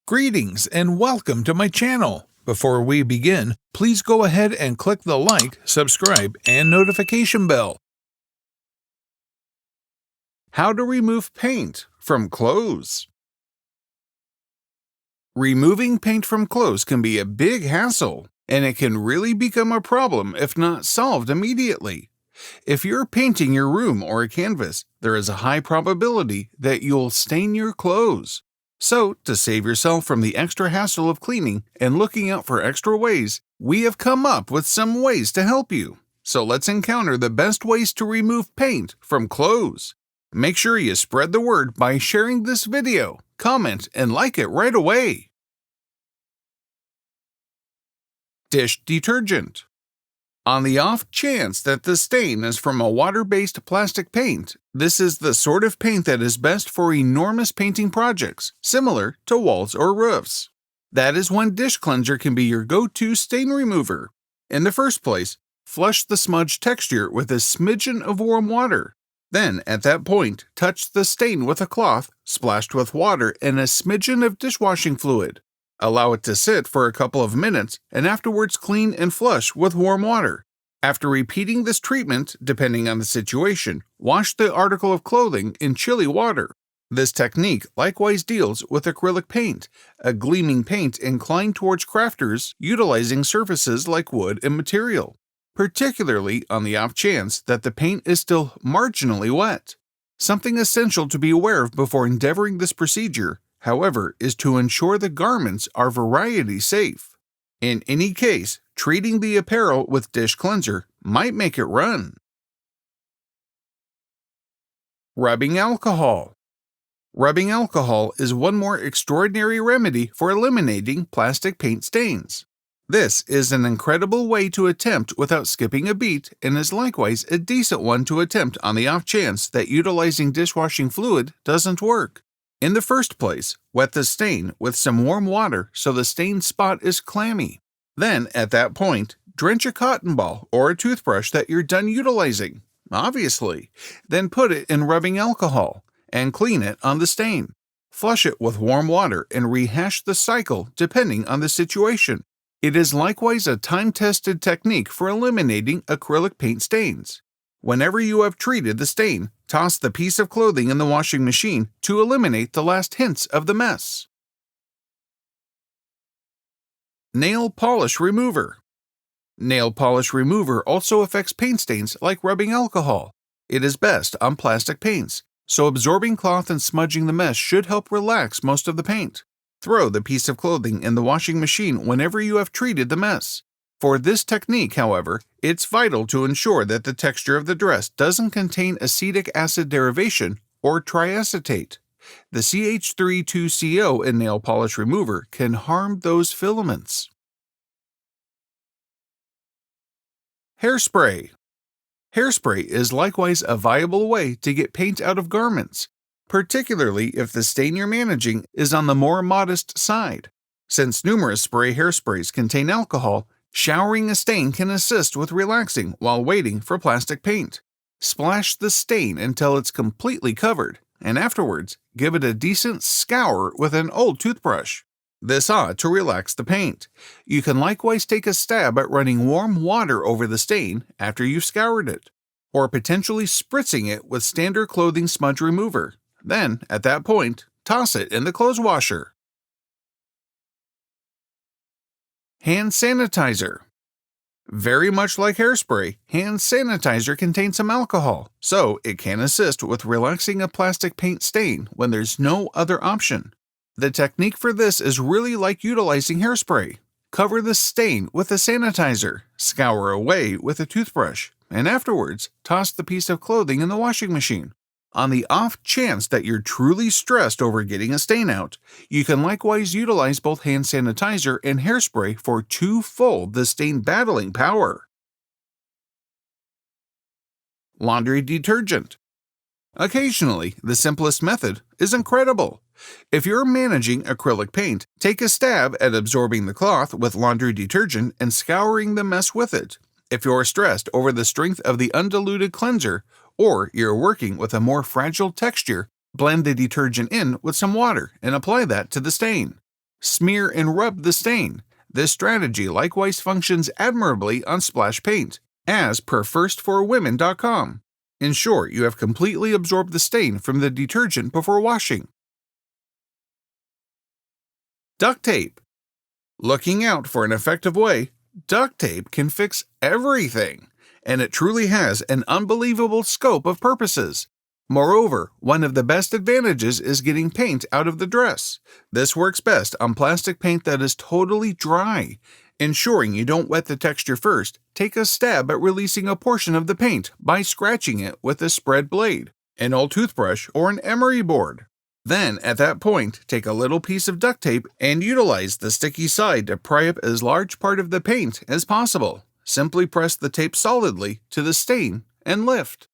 Greetings and welcome to my channel. Before we begin, please go ahead and click the like, subscribe, and notification bell. How to remove paint from clothes. Removing paint from clothes can be a big hassle, and it can really become a problem if not solved immediately. If you're painting your room or a canvas, there is a high probability that you'll stain your clothes. So, to save yourself from the extra hassle of cleaning and looking out for extra ways, we have come up with some ways to help you. So let's encounter the best ways to remove paint from clothes. Make sure you spread the word by sharing this video, comment, and like it right away. Dish detergent. On the off chance that the stain is from a water-based plastic paint, this is the sort of paint that is best for enormous painting projects, similar to walls or roofs. That is when dish cleanser can be your go-to stain remover. In the first place, flush the smudge texture with a smidgen of warm water. Then, at that point, touch the stain with a cloth splashed with water and a smidgen of dishwashing fluid. Allow it to sit for a couple of minutes and afterwards clean and flush with warm water. After repeating this treatment, depending on the situation, wash the article of clothing in chilly water. This technique likewise deals with acrylic paint, a gleaming paint inclined towards crafters utilizing surfaces like wood and material, particularly on the off chance that the paint is still marginally wet. Something essential to be aware of before endeavoring this procedure, however, is to ensure the garments are variety safe. In any case, treating the apparel with dish cleanser might make it run. Rubbing alcohol. Rubbing alcohol is one more extraordinary remedy for eliminating plastic paint stains. This is an incredible way to attempt without skipping a beat and is likewise a decent one to attempt on the off chance that utilizing dishwashing fluid doesn't work. In the first place, wet the stain with some warm water so the stain spot is clammy. Then, at that point, drench a cotton ball or a toothbrush that you're done utilizing, obviously. Then put it in rubbing alcohol and clean it on the stain. Flush it with warm water and rehash the cycle depending on the situation. It is likewise a time-tested technique for eliminating acrylic paint stains. Whenever you have treated the stain, toss the piece of clothing in the washing machine to eliminate the last hints of the mess. Nail polish remover. Nail polish remover also affects paint stains like rubbing alcohol. It is best on plastic paints, so absorbing cloth and smudging the mess should help relax most of the paint. Throw the piece of clothing in the washing machine whenever you have treated the mess. For this technique, however, it's vital to ensure that the texture of the dress doesn't contain acetic acid derivation or triacetate. The CH32CO in nail polish remover can harm those filaments. Hairspray. Hairspray is likewise a viable way to get paint out of garments, particularly if the stain you're managing is on the more modest side. Since numerous spray hairsprays contain alcohol, showering a stain can assist with relaxing while waiting for plastic paint. Splash the stain until it's completely covered, and afterwards, give it a decent scour with an old toothbrush. This ought to relax the paint. You can likewise take a stab at running warm water over the stain after you've scoured it, or potentially spritzing it with standard clothing smudge remover. Then, at that point, toss it in the clothes washer. Hand sanitizer. Very much like hairspray, hand sanitizer contains some alcohol, so it can assist with relaxing a plastic paint stain when there's no other option. The technique for this is really like utilizing hairspray. Cover the stain with a sanitizer, scour away with a toothbrush, and afterwards, toss the piece of clothing in the washing machine. On the off chance that you're truly stressed over getting a stain out, you can likewise utilize both hand sanitizer and hairspray for twofold the stain battling power. Laundry detergent. Occasionally, the simplest method is incredible. If you're managing acrylic paint, take a stab at absorbing the cloth with laundry detergent and scouring the mess with it. If you're stressed over the strength of the undiluted cleanser, or you're working with a more fragile texture, blend the detergent in with some water and apply that to the stain. Smear and rub the stain. This strategy likewise functions admirably on splash paint, as per firstforwomen.com. Ensure you have completely absorbed the stain from the detergent before washing. Duct tape. Looking out for an effective way, duct tape can fix everything, and it truly has an unbelievable scope of purposes. Moreover, one of the best advantages is getting paint out of the dress. This works best on plastic paint that is totally dry. Ensuring you don't wet the texture first, take a stab at releasing a portion of the paint by scratching it with a spread blade, an old toothbrush, or an emery board. Then, at that point, take a little piece of duct tape and utilize the sticky side to pry up as large part of the paint as possible. Simply press the tape solidly to the stain and lift.